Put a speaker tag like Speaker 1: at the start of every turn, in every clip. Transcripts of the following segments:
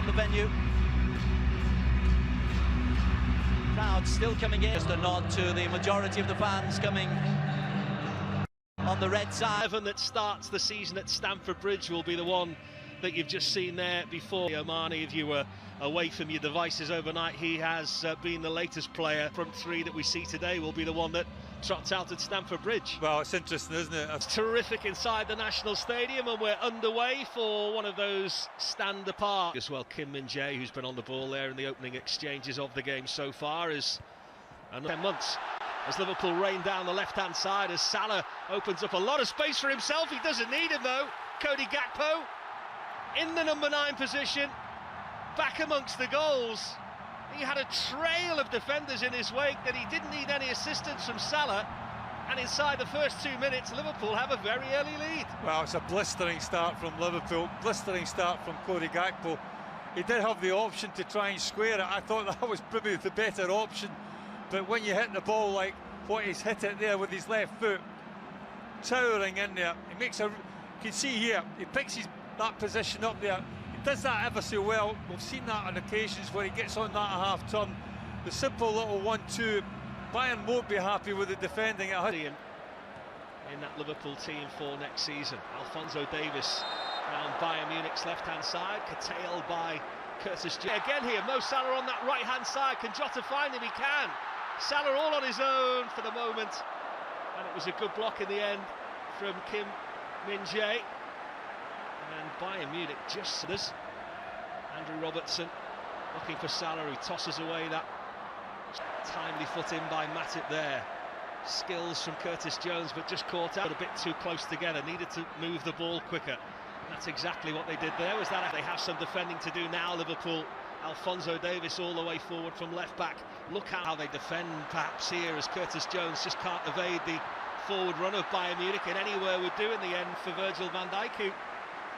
Speaker 1: on the venue. Crowd still coming in. Just a nod to the majority of the fans coming on the red side.
Speaker 2: That starts the season at Stamford Bridge will be the one that you've just seen there before. Omani, if you were away from your devices overnight, he has been the latest player. Front three that we see today will be the one that trots out at Stamford Bridge.
Speaker 3: Well, it's interesting, isn't it?
Speaker 2: It's terrific inside the National Stadium, and we're underway for one of those stand apart. As well, Kim Min-jae, who's been on the ball there in the opening exchanges of the game so far, is 10 months. As Liverpool rain down the left-hand side, as Salah opens up a lot of space for himself. He doesn't need him though. Cody Gakpo in the number 9 position, back amongst the goals. He had a trail of defenders in his wake that he didn't need any assistance from Salah, and inside the first 2 minutes Liverpool have a very early lead.
Speaker 3: Well, it's a blistering start from Liverpool, blistering start from Cody Gakpo. He did have the option to try and square it. I thought that was probably the better option, but when you hit the ball like what he's hit it there with his left foot, towering in there, he makes a, you can see here, he picks that position up there. He does that ever so well. We've seen that on occasions where he gets on that half turn. The simple little 1-2. Bayern won't be happy with the defending at home.
Speaker 2: In that Liverpool team for next season. Alphonso Davies around Bayern Munich's left-hand side, curtailed by Curtis Jones. Again here, Mo Salah on that right-hand side. Can Jota find him? He can. Salah all on his own for the moment, and it was a good block in the end from Kim Min-jae. And Bayern Munich just this. Andrew Robertson looking for Salah, who tosses away that timely foot in by Matip there. Skills from Curtis Jones, but just caught out a bit too close together. Needed to move the ball quicker. That's exactly what they did there. Was that they have some defending to do now, Liverpool. Alphonso Davies all the way forward from left back. Look at how they defend perhaps here, as Curtis Jones just can't evade the forward run of Bayern Munich, and anywhere would do in the end for Virgil van Dijk, who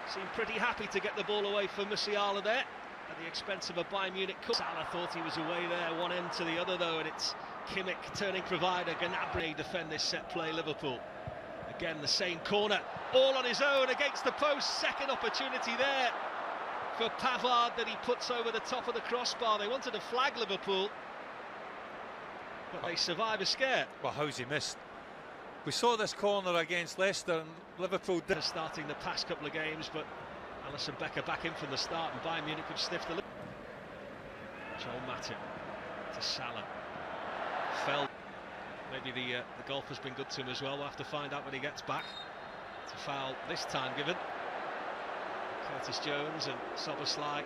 Speaker 2: seemed pretty happy to get the ball away from Musiala there at the expense of a Bayern Munich. Salah thought he was away there, one end to the other though, and it's Kimmich turning provider. Gnabry defend this set play, Liverpool. Again, the same corner, all on his own against the post. Second opportunity there for Pavard that he puts over the top of the crossbar. They wanted to flag Liverpool, but they survive a scare.
Speaker 3: Well, how's he missed? We saw this corner against Leicester, and Liverpool did.
Speaker 2: Starting the past couple of games, but Alisson Becker back in from the start, and Bayern Munich have sniffed the lip. Joel Matip to Salah. Fell. Maybe the golf has been good to him as well. We'll have to find out when he gets back. It's a foul this time given. Curtis Jones and Szoboszlai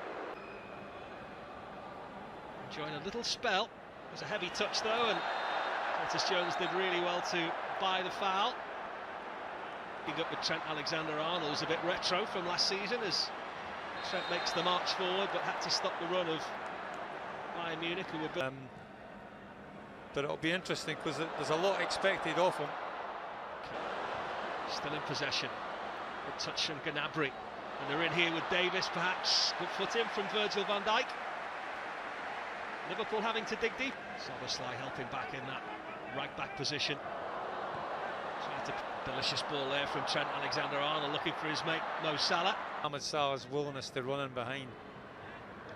Speaker 2: enjoying a little spell. It was a heavy touch though, and Curtis Jones did really well to buy the foul. Picking up with Trent Alexander-Arnold, was a bit retro from last season as Trent makes the march forward, but had to stop the run of Bayern Munich, who were
Speaker 3: but it'll be interesting because there's a lot expected of him.
Speaker 2: Still in possession. Good touch from Gnabry. And they're in here with Davis, perhaps. Good foot in from Virgil van Dijk. Liverpool having to dig deep. Szoboszlai helping back in that right back position. Delicious ball there from Trent Alexander-Arnold, looking for his mate Mo Salah.
Speaker 3: Mohamed Salah's willingness to run in behind.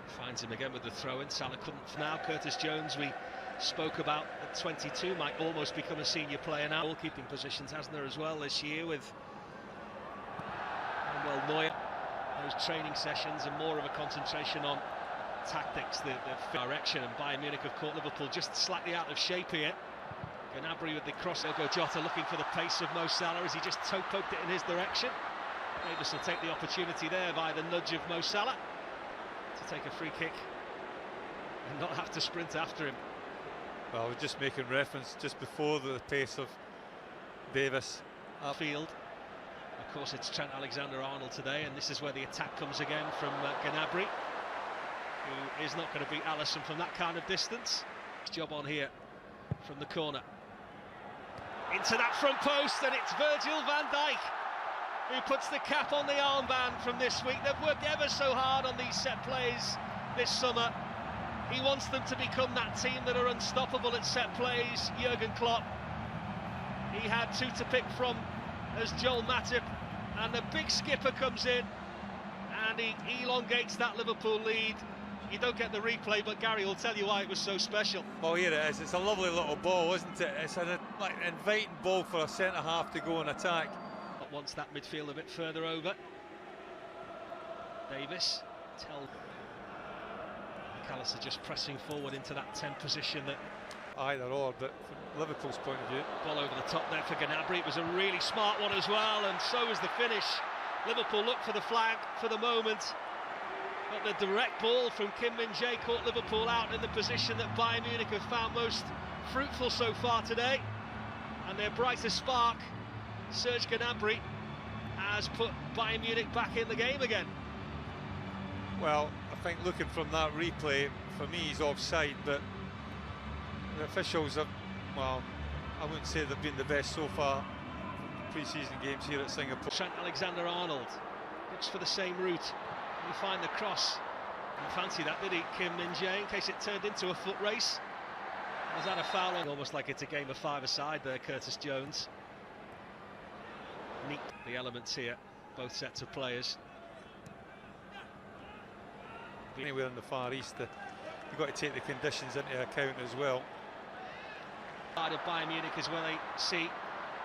Speaker 2: Finds him again with the throw-in. Salah couldn't. Now Curtis Jones, we spoke about at 22, might almost become a senior player now. Goalkeeping positions, hasn't there, as well this year with Manuel Neuer. Those training sessions and more of a concentration on tactics, the direction, and Bayern Munich have caught Liverpool just slightly out of shape here. Gnabry with the cross. Diogo Jota looking for the pace of Mo Salah as he just toe-poked it in his direction. Davis will take the opportunity there via the nudge of Mo Salah to take a free kick and not have to sprint after him.
Speaker 3: Well, I was just making reference just before the pace of Davis.
Speaker 2: Upfield. Of course, it's Trent Alexander-Arnold today, and this is where the attack comes again from Gnabry, who is not going to beat Alisson from that kind of distance. Job on here from the corner. Into that front post, and it's Virgil van Dijk who puts the cap on the armband from this week. They've worked ever so hard on these set plays this summer. He wants them to become that team that are unstoppable at set plays, Jurgen Klopp. He had two to pick from as Joel Matip, and the big skipper comes in, and and he elongates that Liverpool lead. You don't get the replay, but Gary will tell you why it was so special.
Speaker 3: Oh, here it is. It's a lovely little ball, isn't it? It's an inviting ball for a centre-half to go and attack.
Speaker 2: But wants that midfield a bit further over. Davis, McAllister just pressing forward into that 10 position. That
Speaker 3: either or, but from Liverpool's point of view.
Speaker 2: Ball over the top there for Gnabry. It was a really smart one as well, and so was the finish. Liverpool looked for the flag for the moment, but the direct ball from Kim Min-jae caught Liverpool out in the position that Bayern Munich have found most fruitful so far today. And their brightest spark, Serge Gnabry, has put Bayern Munich back in the game again.
Speaker 3: Well, I think looking from that replay, for me he's offside, but the officials have, well, I wouldn't say they've been the best so far pre-season games here at Singapore.
Speaker 2: Trent Alexander-Arnold looks for the same route. You find the cross. Didn't fancy that, did he, Kim Min-jae, in case it turned into a foot race? Was that a foul? Almost like it's a game of five-a-side there, Curtis Jones. Neat the elements here, both sets of players.
Speaker 3: Anywhere in the Far East, you've got to take the conditions into account as well.
Speaker 2: Side of Bayern Munich is where they see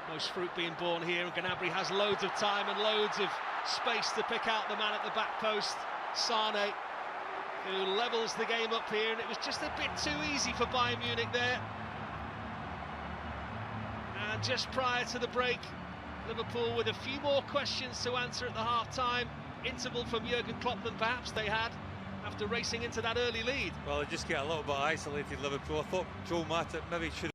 Speaker 2: most fruit being born here, and Gnabry has loads of time and loads of space to pick out the man at the back post, Sane, who levels the game up here, and it was just a bit too easy for Bayern Munich there. And just prior to the break, Liverpool with a few more questions to answer at the half-time interval from Jurgen Klopp than perhaps they had after racing into that early lead.
Speaker 3: Well, they just get a little bit isolated, Liverpool. I thought Joel Matip maybe should